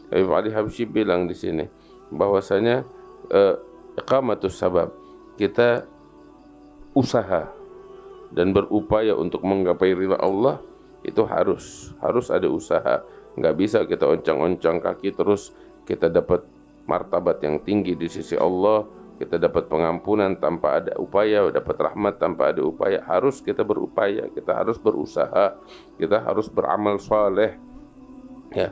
Habib Ali Habsyi bilang di sini bahwasanya iqamatus sabab, kita usaha dan berupaya untuk menggapai ridha Allah itu harus ada usaha. Nggak bisa kita oncang-oncang kaki terus kita dapat martabat yang tinggi di sisi Allah, kita dapat pengampunan tanpa ada upaya, dapat rahmat tanpa ada upaya. Harus kita berupaya, kita harus berusaha, kita harus beramal saleh. Ya,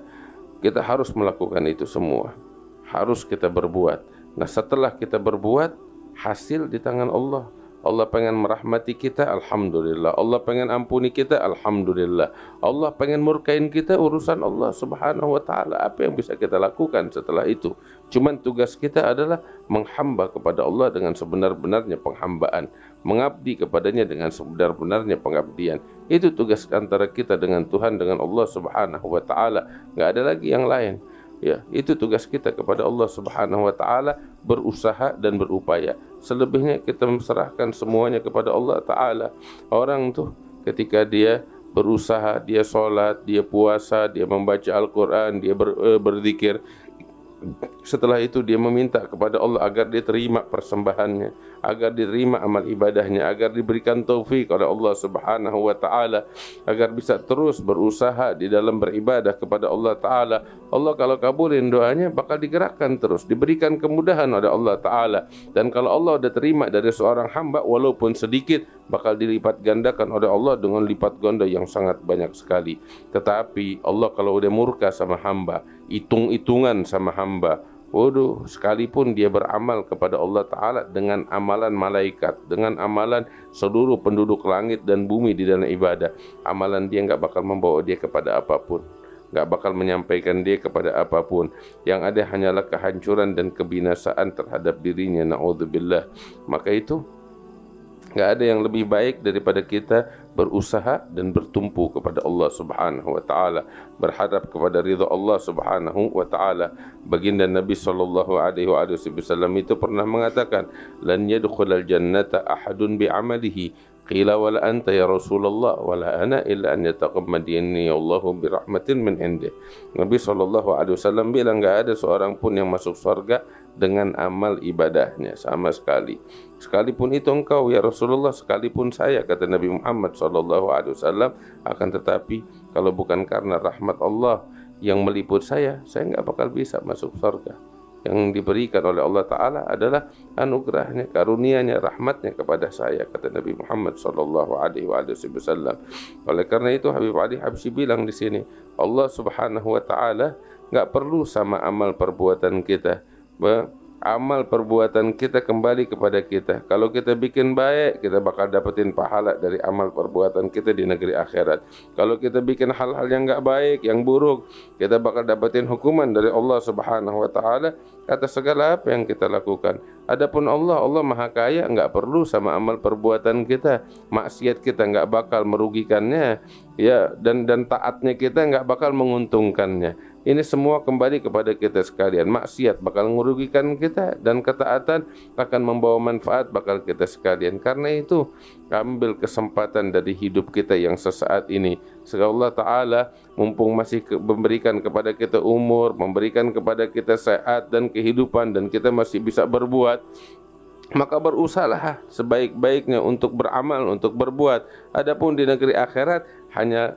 kita harus melakukan itu semua. Harus kita berbuat. Nah, setelah kita berbuat, hasil di tangan Allah. Allah pengen merahmati kita, alhamdulillah. Allah pengen ampuni kita, alhamdulillah. Allah pengen murkain kita, urusan Allah subhanahu wa ta'ala. Apa yang bisa kita lakukan setelah itu? Cuman tugas kita adalah menghamba kepada Allah dengan sebenar-benarnya penghambaan, mengabdi kepadanya dengan sebenar-benarnya pengabdian. Itu tugas antara kita dengan Tuhan, dengan Allah subhanahu wa ta'ala. Nggak ada lagi yang lain. Ya, itu tugas kita kepada Allah subhanahu wa ta'ala, berusaha dan berupaya. Selebihnya kita menserahkan semuanya kepada Allah ta'ala. Orang tuh ketika dia berusaha, dia sholat, dia puasa, dia membaca Al-Quran, dia berzikir, setelah itu dia meminta kepada Allah agar dia terima persembahannya, agar diterima amal ibadahnya, agar diberikan taufik oleh Allah subhanahu wa ta'ala, agar bisa terus berusaha di dalam beribadah kepada Allah ta'ala. Allah kalau kabulin doanya bakal digerakkan terus, diberikan kemudahan oleh Allah ta'ala. Dan kalau Allah udah terima dari seorang hamba walaupun sedikit, bakal dilipat gandakan oleh Allah dengan lipat ganda yang sangat banyak sekali. Tetapi Allah kalau udah murka sama hamba, hitung-hitungan sama hamba, waduh, sekalipun dia beramal kepada Allah Ta'ala dengan amalan malaikat, dengan amalan seluruh penduduk langit dan bumi di dalam ibadah, amalan dia nggak bakal membawa dia kepada apapun, nggak bakal menyampaikan dia kepada apapun. Yang ada hanyalah kehancuran dan kebinasaan terhadap dirinya, na'udzubillah. Maka itu nggak ada yang lebih baik daripada kita berusaha dan bertumpu kepada Allah subhanahu wa ta'ala, berharap kepada ridha Allah subhanahu wa ta'ala. Baginda Nabi sallallahu alaihi wasallam itu pernah mengatakan, lan yadkhulal jannata ahadun bi'amalihi, qila wala anta ya Rasulullah, wala ana illa an yataqammadini Allahu birahmatin min indih. Nabi sallallahu alaihi wasallam bilang, enggak ada seorang pun yang masuk surga dengan amal ibadahnya sama sekali. Sekalipun itu engkau ya Rasulullah, sekalipun saya, kata Nabi Muhammad sallallahu alaihi wasallam. Akan tetapi kalau bukan karena rahmat Allah yang meliput saya enggak bakal bisa masuk surga. Yang diberikan oleh Allah Ta'ala adalah anugerahnya, karunianya, rahmatnya kepada saya, kata Nabi Muhammad sallallahu alaihi wasallam. Oleh karena itu Habib Ali Habsyi bilang di sini, Allah Subhanahu wa Ta'ala nggak perlu sama amal perbuatan kita. Amal perbuatan kita kembali kepada kita. Kalau kita bikin baik, kita bakal dapetin pahala dari amal perbuatan kita di negeri akhirat. Kalau kita bikin hal-hal yang enggak baik, yang buruk, kita bakal dapetin hukuman dari Allah Subhanahu wa ta'ala atas segala apa yang kita lakukan. Adapun Allah Maha Kaya, enggak perlu sama amal perbuatan kita. Maksiat kita enggak bakal merugikannya, ya, dan taatnya kita enggak bakal menguntungkannya. Ini semua kembali kepada kita sekalian. Maksiat bakal merugikan kita dan ketaatan akan membawa manfaat bakal kita sekalian. Karena itu, ambil kesempatan dari hidup kita yang sesaat ini. Semoga Allah Ta'ala mumpung masih memberikan kepada kita umur, memberikan kepada kita sehat dan kehidupan, dan kita masih bisa berbuat, maka berusahalah sebaik-baiknya untuk beramal, untuk berbuat. Adapun di negeri akhirat hanya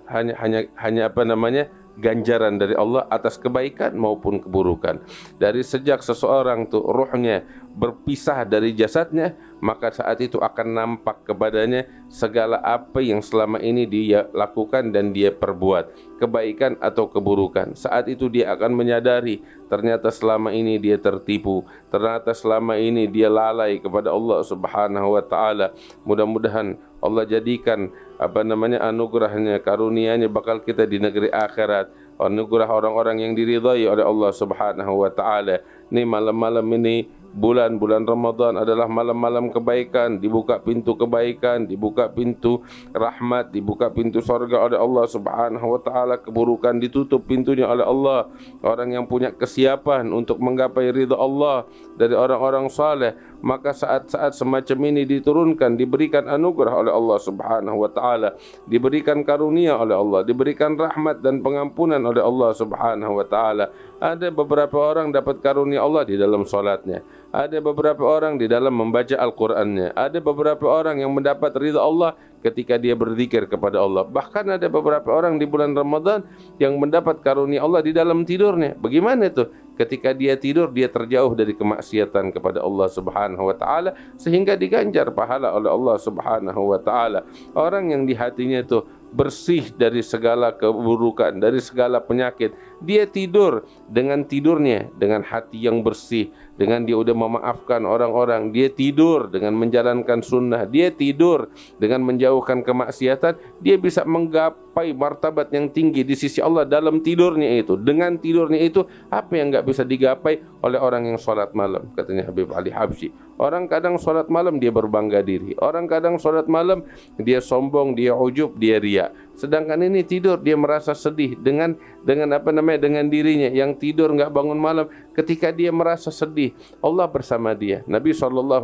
apa namanya, ganjaran dari Allah atas kebaikan maupun keburukan. Dari sejak seseorang tuh ruhnya berpisah dari jasadnya, maka saat itu akan nampak kepadanya segala apa yang selama ini dia lakukan dan dia perbuat, kebaikan atau keburukan. Saat itu dia akan menyadari ternyata selama ini dia tertipu, ternyata selama ini dia lalai kepada Allah Subhanahu wa ta'ala. Mudah-mudahan Allah jadikan anugerahnya, karunianya bakal kita di negeri akhirat, anugerah orang-orang yang diridhai oleh Allah Subhanahu wa ta'ala. Ini malam-malam ini, bulan Ramadan adalah malam-malam kebaikan, dibuka pintu kebaikan, dibuka pintu rahmat, dibuka pintu surga oleh Allah Subhanahu wa ta'ala. Keburukan ditutup pintunya oleh Allah. Orang yang punya kesiapan untuk menggapai ridha Allah dari orang-orang saleh, maka saat-saat semacam ini diturunkan, diberikan anugerah oleh Allah Subhanahu wa taala, diberikan karunia oleh Allah, diberikan rahmat dan pengampunan oleh Allah Subhanahu wa taala. Ada beberapa orang dapat karunia Allah di dalam salatnya, ada beberapa orang di dalam membaca Al-Qur'annya, ada beberapa orang yang mendapat ridha Allah ketika dia berzikir kepada Allah. Bahkan ada beberapa orang di bulan Ramadan yang mendapat karunia Allah di dalam tidurnya. Bagaimana itu? Ketika dia tidur, dia terjauh dari kemaksiatan kepada Allah Subhanahu wa taala sehingga diganjar pahala oleh Allah Subhanahu wa taala. Orang yang di hatinya itu bersih dari segala keburukan, dari segala penyakit, dia tidur dengan tidurnya, dengan hati yang bersih, dengan dia udah memaafkan orang-orang, dia tidur dengan menjalankan sunnah, dia tidur dengan menjauhkan kemaksiatan, dia bisa menggapai martabat yang tinggi di sisi Allah dalam tidurnya itu. Dengan tidurnya itu, apa yang nggak bisa digapai oleh orang yang sholat malam, katanya Habib Ali Habsyi. Orang kadang sholat malam dia berbangga diri, orang kadang sholat malam dia sombong, dia ujub, dia riya. Sedangkan ini tidur dia merasa sedih dengan dengan dirinya yang tidur nggak bangun malam. Ketika dia merasa sedih, Allah bersama dia. Nabi SAW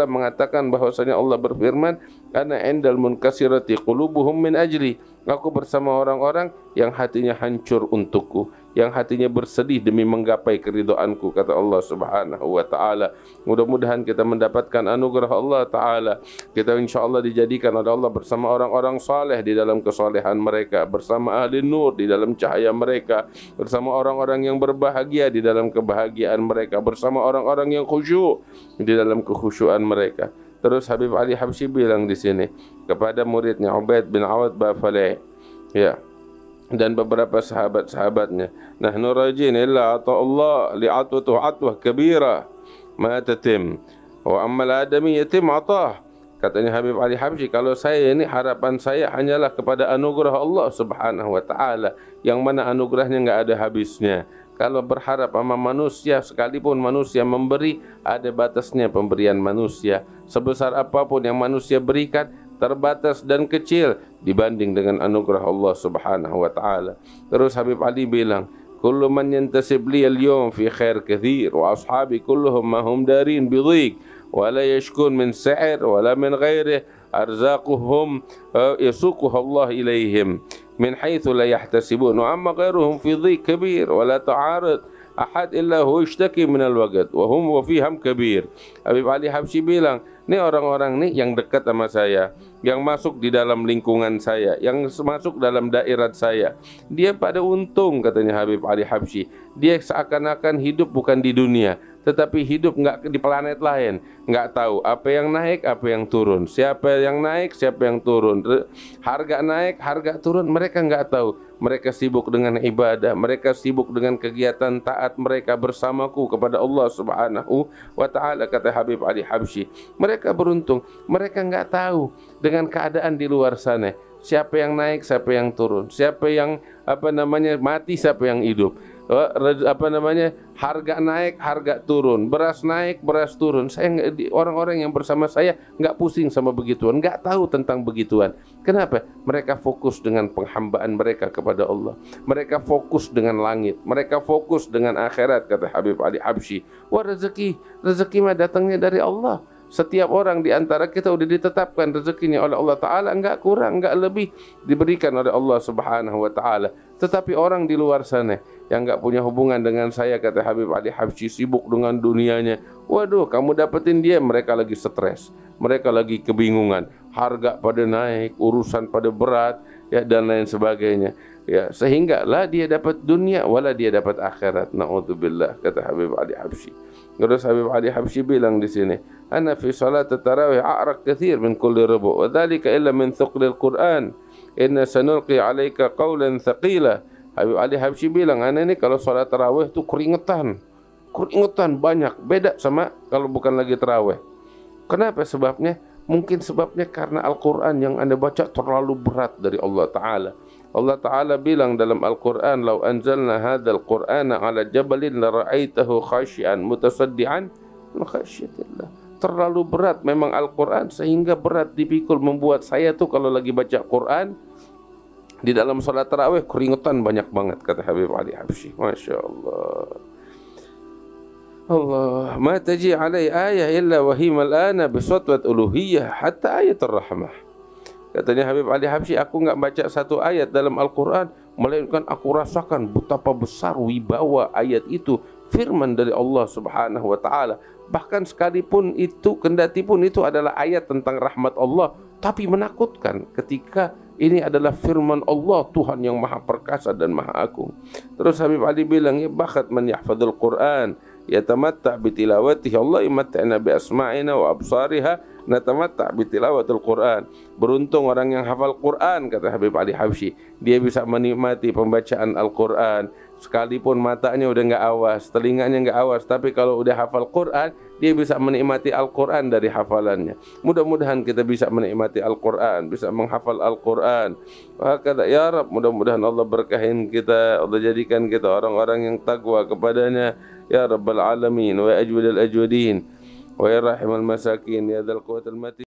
mengatakan bahwasanya Allah berfirman, "Ana indal munkasirati qulubuhum min ajli." Aku bersama orang-orang yang hatinya hancur untukku, yang hatinya bersedih demi menggapai keridhaanku, kata Allah Subhanahu wa taala. Mudah-mudahan kita mendapatkan anugerah Allah taala. Kita insyaallah dijadikan oleh Allah bersama orang-orang saleh di dalam kesolehan mereka, bersama ahli nur di dalam cahaya mereka, bersama orang-orang yang berbahagia di dalam kebahagiaan mereka, bersama orang-orang yang khusyuk di dalam kekhusyuan mereka. Terus Habib Ali Habsyi bilang di sini kepada muridnya Ubaid bin Awad Bafaleh, ya, dan beberapa sahabat-sahabatnya, nahnu rajin illa ata'allah li'atwatuh atwah kabira ma tatim wa ammal adami yatim atah. Katanya Habib Ali Habsyi, kalau saya ini harapan saya hanyalah kepada anugerah Allah Subhanahu wa taala, yang mana anugerahnya enggak ada habisnya. Kalau berharap sama manusia, sekalipun manusia memberi, ada batasnya pemberian manusia. Sebesar apapun yang manusia berikan, terbatas dan kecil dibanding dengan anugerah Allah Subhanahu wa taala. Terus Habib Ali bilang, "Kullu man yantasib li al-yawm fi khair kathir wa ashabi kulluhum ma hum darin bi dhiq wa la yashkun min sa'ir wa la min ghairihi arzaquhum yasuquhu Allah ilaihim min haitsu la yahtasibun wa amma ghairuhum fi dhiq kabir wa la ta'arud ahad illa huwa yashtaki min al-waqt wa hum wa fiham kabir." Habib Ali Habsyi bilang, ini orang-orang nih yang dekat sama saya, yang masuk di dalam lingkungan saya, yang masuk dalam daerah saya, dia pada untung, katanya Habib Ali Habsyi. Dia seakan-akan hidup bukan di dunia, tetapi hidup nggak di planet lain, nggak tahu apa yang naik, apa yang turun, siapa yang naik, siapa yang turun, harga naik, harga turun, mereka nggak tahu. Mereka sibuk dengan ibadah, mereka sibuk dengan kegiatan taat mereka bersamaku kepada Allah Subhanahu wa taala, kata Habib Ali Habsyi. Mereka beruntung, mereka nggak tahu dengan keadaan di luar sana, siapa yang naik, siapa yang turun, siapa yang mati, siapa yang hidup. Harga naik, harga turun, beras naik, beras turun. Orang-orang yang bersama saya nggak pusing sama begituan, nggak tahu tentang begituan. Kenapa? Mereka fokus dengan penghambaan mereka kepada Allah. Mereka fokus dengan langit, mereka fokus dengan akhirat, kata Habib Ali Habsyi. Wah, rezeki mah datangnya dari Allah. Setiap orang di antara kita sudah ditetapkan rezekinya oleh Allah Ta'ala, enggak kurang, enggak lebih, diberikan oleh Allah Subhanahu wa Ta'ala. Tetapi orang di luar sana yang enggak punya hubungan dengan saya, kata Habib Ali Habsyi, sibuk dengan dunianya. Waduh, kamu dapetin dia, mereka lagi stres, mereka lagi kebingungan, harga pada naik, urusan pada berat, ya, dan lain sebagainya. Ya, sehingga lah dia dapat dunia, wala dia dapat akhirat. Na'udzubillah, kata Habib Ali Habsyi. Terus Habib Ali Habsyi bilang di sini, "Ana fi salat tarawih a'raq kathir min kulli rubu' wa dhalika illa min thuqlil Qur'an. Inna sanulqi 'alaika qawlan thaqila." Habib Ali Habsyi bilang, ana ini kalau salat tarawih itu keringetan banyak, beda sama kalau bukan lagi tarawih. Kenapa sebabnya? Mungkin sebabnya karena Al-Qur'an yang Anda baca terlalu berat dari Allah Ta'ala. Allah Ta'ala bilang dalam Al-Quran, "Lau anzalna hadzal Qur'ana 'ala jabalin la ra'aitahu khashi'an mutasaddian min khasyatillah." Terlalu berat memang Al-Quran, sehingga berat dipikul, membuat saya tuh kalau lagi baca Quran di dalam salat tarawih keringetan banyak banget, kata Habib Ali Habsyi. Masya Allah. Allah, ma taji alai ayah illa wahim al-ana biswatwat uluhiyah hatta ayat ar-rahmah. Katanya Habib Ali Habsyi, aku enggak baca satu ayat dalam Al-Quran, melainkan aku rasakan betapa besar wibawa ayat itu, firman dari Allah Subhanahu wa Ta'ala. Bahkan sekalipun itu, kendati pun itu adalah ayat tentang rahmat Allah, tapi menakutkan ketika ini adalah firman Allah, Tuhan yang maha perkasa dan maha agung. Terus Habib Ali bilang, ya bakhat man yahfadzul Quran yatamatta' bitilawatihi, Allah imatta'na bi asma'ina wa absariha natamatta' bitilawatil Quran. Beruntung orang yang hafal Quran, kata Habib Ali Habsyi, dia bisa menikmati pembacaan Al-Quran sekalipun matanya udah enggak awas, telinganya enggak awas, tapi kalau udah hafal Quran, dia bisa menikmati Al-Quran dari hafalannya. Mudah-mudahan kita bisa menikmati Al-Quran, bisa menghafal Al-Quran. Kata ya Rabb, mudah-mudahan Allah berkahin kita, Allah jadikan kita orang-orang yang takwa kepadanya, ya Rabbal Alamin, wa ajwadal ajwadin, wa ya rahimal masakin, ya dzal quwwatil matin.